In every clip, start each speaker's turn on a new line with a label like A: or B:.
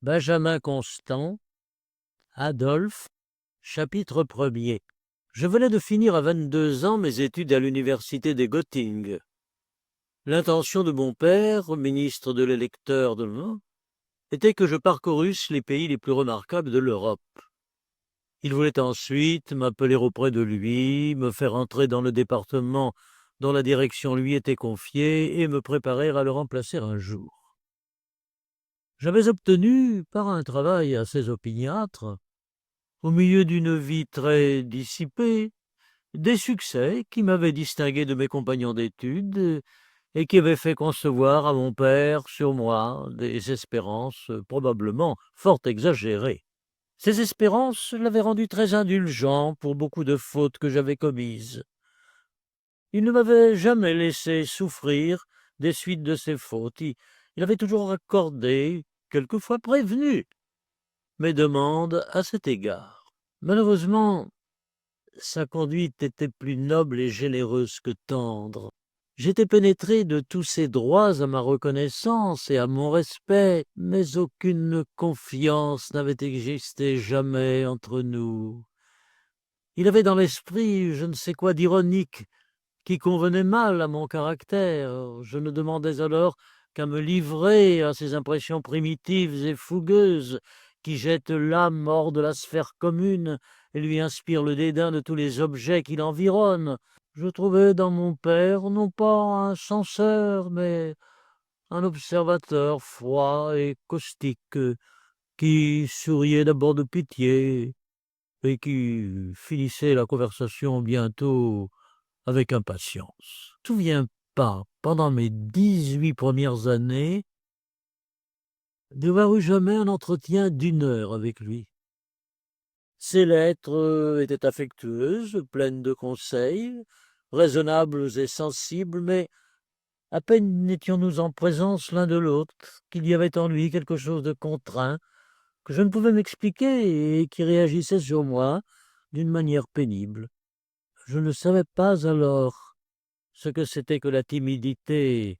A: Benjamin Constant, Adolphe, chapitre 1er. Je venais de finir à 22 ans mes études à l'université de Göttingen. L'intention de mon père, ministre de l'électeur de l'Europe, était que je parcourusse les pays les plus remarquables de l'Europe. Il voulait ensuite m'appeler auprès de lui, me faire entrer dans le département dont la direction lui était confiée et me préparer à le remplacer un jour. J'avais obtenu, par un travail assez opiniâtre, au milieu d'une vie très dissipée, des succès qui m'avaient distingué de mes compagnons d'études et qui avaient fait concevoir à mon père sur moi des espérances probablement fort exagérées. Ces espérances l'avaient rendu très indulgent pour beaucoup de fautes que j'avais commises. Il ne m'avait jamais laissé souffrir des suites de ces fautes. Il avait toujours accordé, quelquefois prévenu, mes demandes à cet égard. Malheureusement, sa conduite était plus noble et généreuse que tendre. J'étais pénétré de tous ses droits à ma reconnaissance et à mon respect, mais aucune confiance n'avait existé jamais entre nous. Il avait dans l'esprit je ne sais quoi d'ironique qui convenait mal à mon caractère. Je ne demandais alors qu'à me livrer à ces impressions primitives et fougueuses qui jettent l'âme hors de la sphère commune et lui inspirent le dédain de tous les objets qui l'environnent. Je trouvais dans mon père non pas un censeur, mais un observateur froid et caustique, qui souriait d'abord de pitié et qui finissait la conversation bientôt avec impatience. Je ne me souviens pas, pendant mes 18 premières années, d'avoir eu jamais un entretien d'1 heure avec lui. Ses lettres étaient affectueuses, pleines de conseils, raisonnables et sensibles, mais à peine n'étions-nous en présence l'un de l'autre qu'il y avait en lui quelque chose de contraint, que je ne pouvais m'expliquer et qui réagissait sur moi d'une manière pénible. Je ne savais pas alors ce que c'était que la timidité,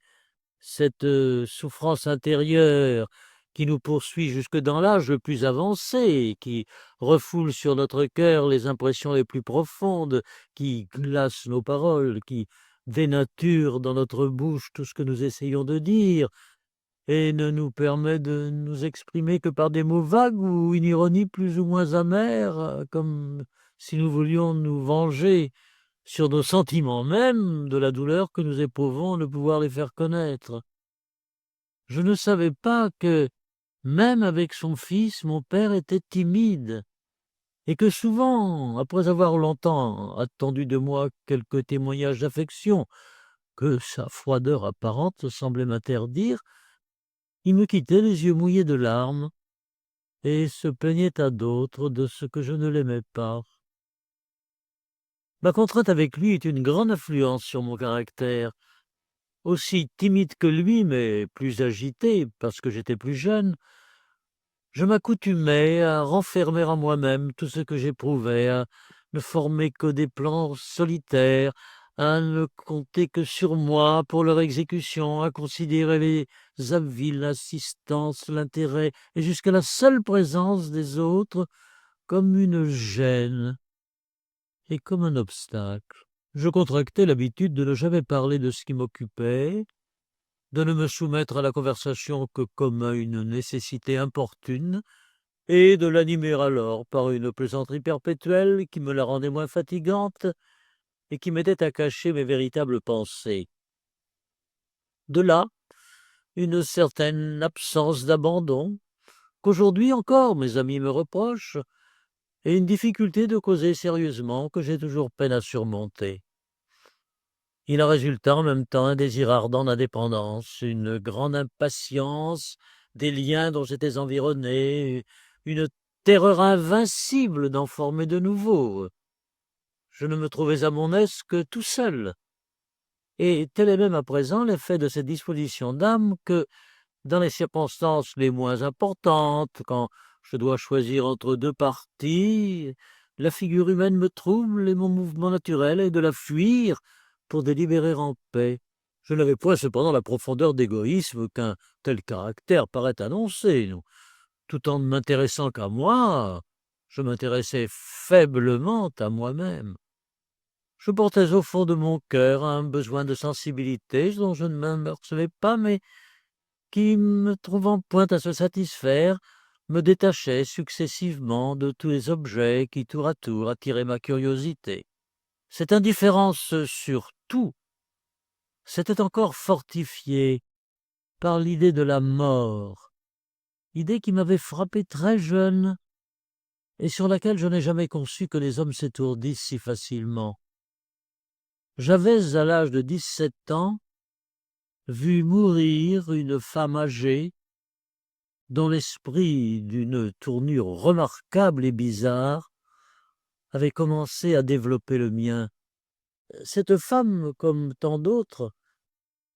A: cette souffrance intérieure qui nous poursuit jusque dans l'âge le plus avancé, qui refoule sur notre cœur les impressions les plus profondes, qui glace nos paroles, qui dénature dans notre bouche tout ce que nous essayons de dire, et ne nous permet de nous exprimer que par des mots vagues ou une ironie plus ou moins amère, comme si nous voulions nous venger sur nos sentiments mêmes de la douleur que nous éprouvons de pouvoir les faire connaître. Je ne savais pas que, même avec son fils, mon père était timide, et que souvent, après avoir longtemps attendu de moi quelques témoignages d'affection que sa froideur apparente semblait m'interdire, il me quittait les yeux mouillés de larmes et se plaignait à d'autres de ce que je ne l'aimais pas. Ma contrainte avec lui eut une grande influence sur mon caractère. Aussi timide que lui, mais plus agité, parce que j'étais plus jeune, je m'accoutumais à renfermer en moi-même tout ce que j'éprouvais, à ne former que des plans solitaires, à ne compter que sur moi pour leur exécution, à considérer les avis, l'assistance, l'intérêt et jusqu'à la seule présence des autres comme une gêne et comme un obstacle. Je contractais l'habitude de ne jamais parler de ce qui m'occupait, de ne me soumettre à la conversation que comme à une nécessité importune, et de l'animer alors par une plaisanterie perpétuelle qui me la rendait moins fatigante et qui m'aidait à cacher mes véritables pensées. De là, une certaine absence d'abandon, qu'aujourd'hui encore mes amis me reprochent, et une difficulté de causer sérieusement que j'ai toujours peine à surmonter. Il en résulta en même temps un désir ardent d'indépendance, une grande impatience des liens dont j'étais environné, une terreur invincible d'en former de nouveaux. Je ne me trouvais à mon aise que tout seul, et tel est même à présent l'effet de cette disposition d'âme que, dans les circonstances les moins importantes, quand je dois choisir entre 2 partis, la figure humaine me trouble et mon mouvement naturel est de la fuir pour délibérer en paix. Je n'avais point cependant la profondeur d'égoïsme qu'un tel caractère paraît annoncer. tout en ne m'intéressant qu'à moi, je m'intéressais faiblement à moi-même. Je portais au fond de mon cœur un besoin de sensibilité dont je ne m'apercevais pas, mais qui, me trouvant point à se satisfaire, me détachait successivement de tous les objets qui, tour à tour, attiraient ma curiosité. Cette indifférence sur tout s'était encore fortifiée par l'idée de la mort, idée qui m'avait frappé très jeune et sur laquelle je n'ai jamais conçu que les hommes s'étourdissent si facilement. J'avais, à l'âge de 17 ans, vu mourir une femme âgée dont l'esprit, d'une tournure remarquable et bizarre, avait commencé à développer le mien. Cette femme, comme tant d'autres,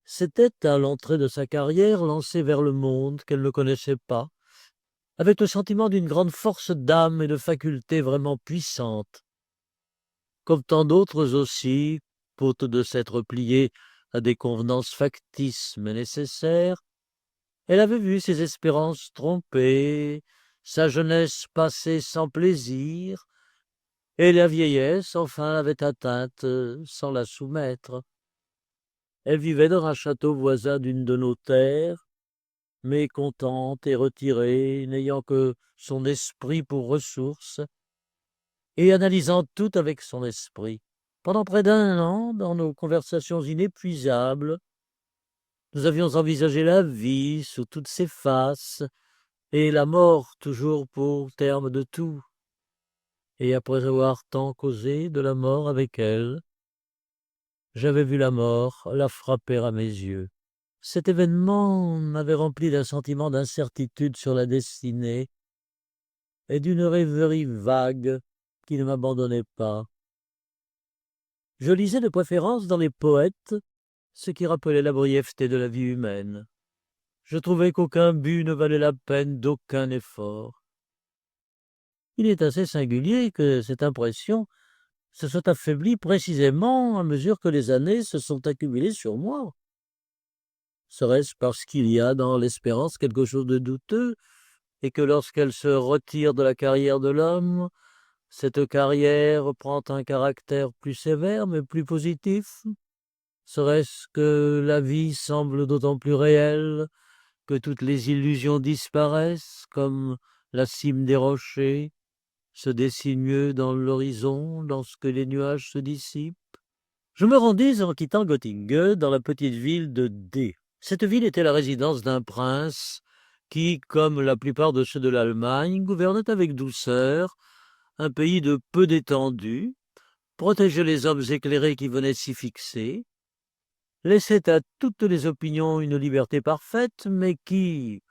A: s'était, à l'entrée de sa carrière, lancée vers le monde qu'elle ne connaissait pas, avec le sentiment d'une grande force d'âme et de facultés vraiment puissantes. Comme tant d'autres aussi, faute de s'être pliée à des convenances factices mais nécessaires, elle avait vu ses espérances trompées, sa jeunesse passée sans plaisir, et la vieillesse, enfin, l'avait atteinte sans la soumettre. Elle vivait dans un château voisin d'une de nos terres, mécontente et retirée, n'ayant que son esprit pour ressource, et analysant tout avec son esprit. Pendant près d'un an, dans nos conversations inépuisables, nous avions envisagé la vie sous toutes ses faces, et la mort toujours pour terme de tout. Et après avoir tant causé de la mort avec elle, j'avais vu la mort la frapper à mes yeux. Cet événement m'avait rempli d'un sentiment d'incertitude sur la destinée et d'une rêverie vague qui ne m'abandonnait pas. Je lisais de préférence dans les poètes ce qui rappelait la brièveté de la vie humaine. Je trouvais qu'aucun but ne valait la peine d'aucun effort. Il est assez singulier que cette impression se soit affaiblie précisément à mesure que les années se sont accumulées sur moi. Serait-ce parce qu'il y a dans l'espérance quelque chose de douteux, et que lorsqu'elle se retire de la carrière de l'homme, cette carrière prend un caractère plus sévère mais plus positif? Serait-ce que la vie semble d'autant plus réelle que toutes les illusions disparaissent, comme la cime des rochers se dessine mieux dans l'horizon lorsque les nuages se dissipent? Je me rendis en quittant Göttingen dans la petite ville de D. Cette ville était la résidence d'un prince qui, comme la plupart de ceux de l'Allemagne, gouvernait avec douceur un pays de peu d'étendue, protégeait les hommes éclairés qui venaient s'y fixer, laissait à toutes les opinions une liberté parfaite, mais qui,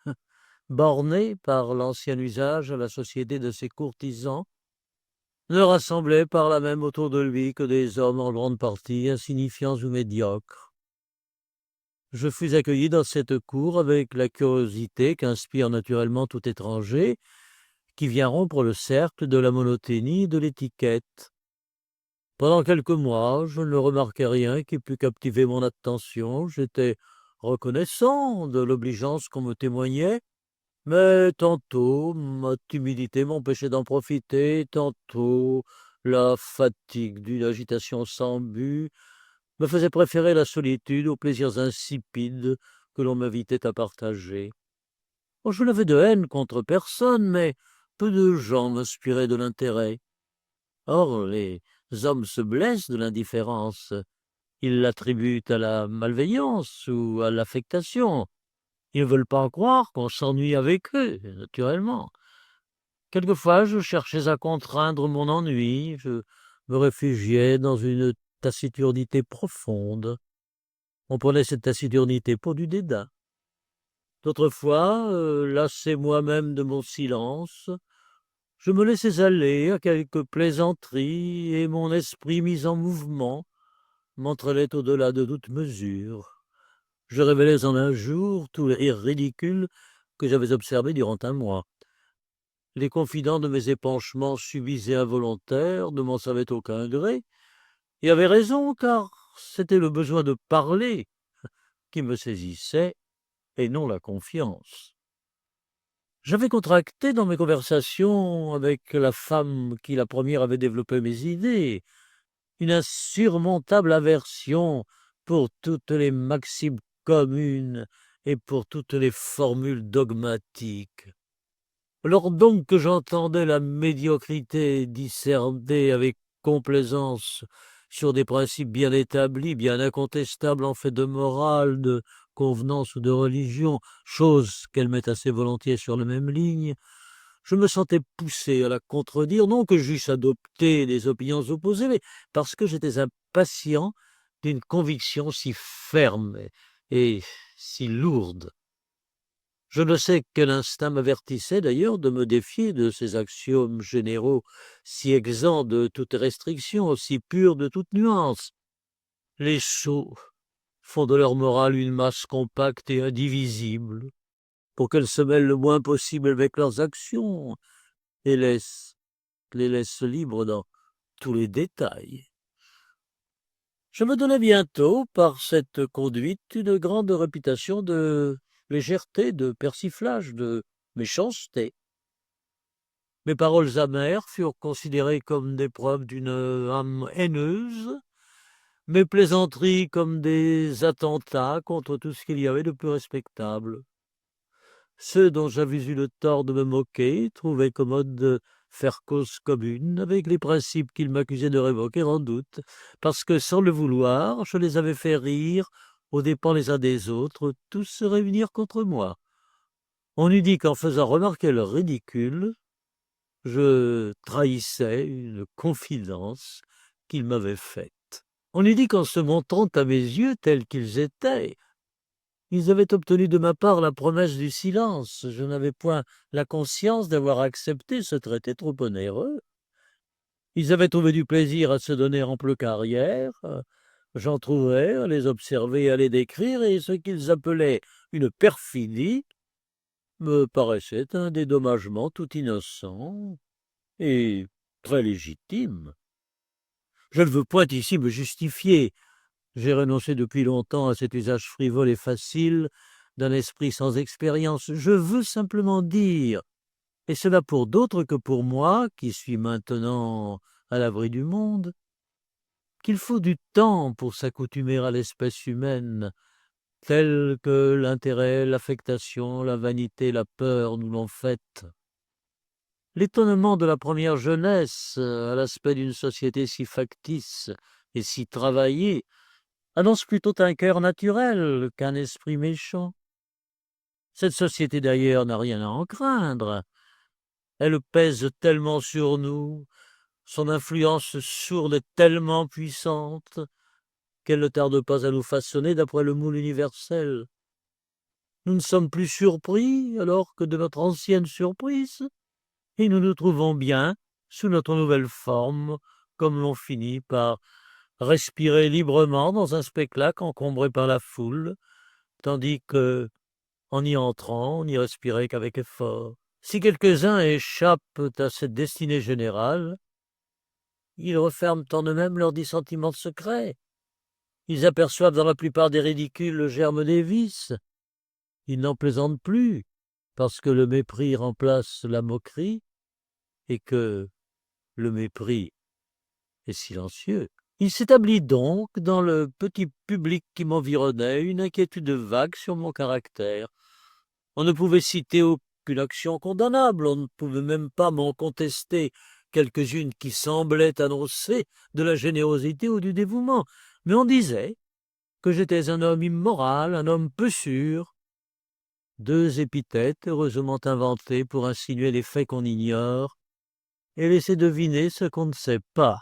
A: borné par l'ancien usage à la société de ses courtisans, ne rassemblait par là même autour de lui que des hommes en grande partie insignifiants ou médiocres. Je fus accueilli dans cette cour avec la curiosité qu'inspire naturellement tout étranger qui vient rompre le cercle de la monotonie et de l'étiquette. Pendant quelques mois, je ne remarquai rien qui pût captiver mon attention. J'étais reconnaissant de l'obligeance qu'on me témoignait, mais tantôt ma timidité m'empêchait d'en profiter, tantôt la fatigue d'une agitation sans but me faisait préférer la solitude aux plaisirs insipides que l'on m'invitait à partager. Oh, je n'avais de haine contre personne, mais peu de gens m'inspiraient de l'intérêt. Or, les hommes se blessent de l'indifférence. Ils l'attribuent à la malveillance ou à l'affectation. Ils ne veulent pas croire qu'on s'ennuie avec eux, naturellement. Quelquefois, je cherchais à contraindre mon ennui, je me réfugiais dans une taciturnité profonde. On prenait cette taciturnité pour du dédain. D'autres fois, lassé moi-même de mon silence, je me laissais aller à quelques plaisanteries, et mon esprit mis en mouvement m'entraînait au-delà de toute mesure. Je révélais en un jour tous les rires ridicules que j'avais observés durant un mois. Les confidents de mes épanchements subis et involontaires ne m'en savaient aucun gré, et avaient raison, car c'était le besoin de parler qui me saisissait, et non la confiance. J'avais contracté dans mes conversations avec la femme qui la première avait développé mes idées une insurmontable aversion pour toutes les maximes communes et pour toutes les formules dogmatiques. Lors donc que j'entendais la médiocrité disserter avec complaisance sur des principes bien établis, bien incontestables en fait de morale, de convenance ou de religion, chose qu'elle met assez volontiers sur la même ligne, je me sentais poussé à la contredire, non que j'eusse adopté des opinions opposées, mais parce que j'étais impatient d'une conviction si ferme et si lourde. Je ne sais quel instinct m'avertissait d'ailleurs de me défier de ces axiomes généraux si exempts de toute restriction, si purs de toute nuance. Les sots font de leur morale une masse compacte et indivisible, pour qu'elle se mêle le moins possible avec leurs actions, et les laisse libres dans tous les détails. Je me donnais bientôt, par cette conduite, une grande réputation de légèreté, de persiflage, de méchanceté. Mes paroles amères furent considérées comme des preuves d'une âme haineuse, mes plaisanteries comme des attentats contre tout ce qu'il y avait de plus respectable. Ceux dont j'avais eu le tort de me moquer trouvaient commode de faire cause commune avec les principes qu'ils m'accusaient de révoquer en doute, parce que, sans le vouloir, je les avais fait rire aux dépens les uns des autres, tous se réunir contre moi. On eût dit qu'en faisant remarquer leur ridicule, je trahissais une confidence qu'ils m'avaient faite. On eût dit qu'en se montrant à mes yeux tels qu'ils étaient, ils avaient obtenu de ma part la promesse du silence. Je n'avais point la conscience d'avoir accepté ce traité trop onéreux. Ils avaient trouvé du plaisir à se donner ample carrière. J'en trouvais à les observer et à les décrire, et ce qu'ils appelaient une perfidie me paraissait un dédommagement tout innocent et très légitime. Je ne veux point ici me justifier. J'ai renoncé depuis longtemps à cet usage frivole et facile d'un esprit sans expérience. Je veux simplement dire, et cela pour d'autres que pour moi, qui suis maintenant à l'abri du monde, qu'il faut du temps pour s'accoutumer à l'espèce humaine, telle que l'intérêt, l'affectation, la vanité, la peur nous l'ont faite. L'étonnement de la première jeunesse à l'aspect d'une société si factice et si travaillée annonce plutôt un cœur naturel qu'un esprit méchant. Cette société d'ailleurs n'a rien à en craindre. Elle pèse tellement sur nous, son influence sourde est tellement puissante, qu'elle ne tarde pas à nous façonner d'après le moule universel. Nous ne sommes plus surpris alors que de notre ancienne surprise, et nous nous trouvons bien sous notre nouvelle forme, comme l'on finit par respirer librement dans un spectacle encombré par la foule, tandis que, en y entrant, on n'y respirait qu'avec effort. Si quelques-uns échappent à cette destinée générale, ils referment en eux-mêmes leurs dissentiments secrets. Ils aperçoivent dans la plupart des ridicules le germe des vices. Ils n'en plaisantent plus, parce que le mépris remplace la moquerie, et que le mépris est silencieux. Il s'établit donc, dans le petit public qui m'environnait, une inquiétude vague sur mon caractère. On ne pouvait citer aucune action condamnable, on ne pouvait même pas m'en contester quelques-unes qui semblaient annoncer de la générosité ou du dévouement, mais on disait que j'étais un homme immoral, un homme peu sûr, deux épithètes heureusement inventées pour insinuer les faits qu'on ignore et laisser deviner ce qu'on ne sait pas.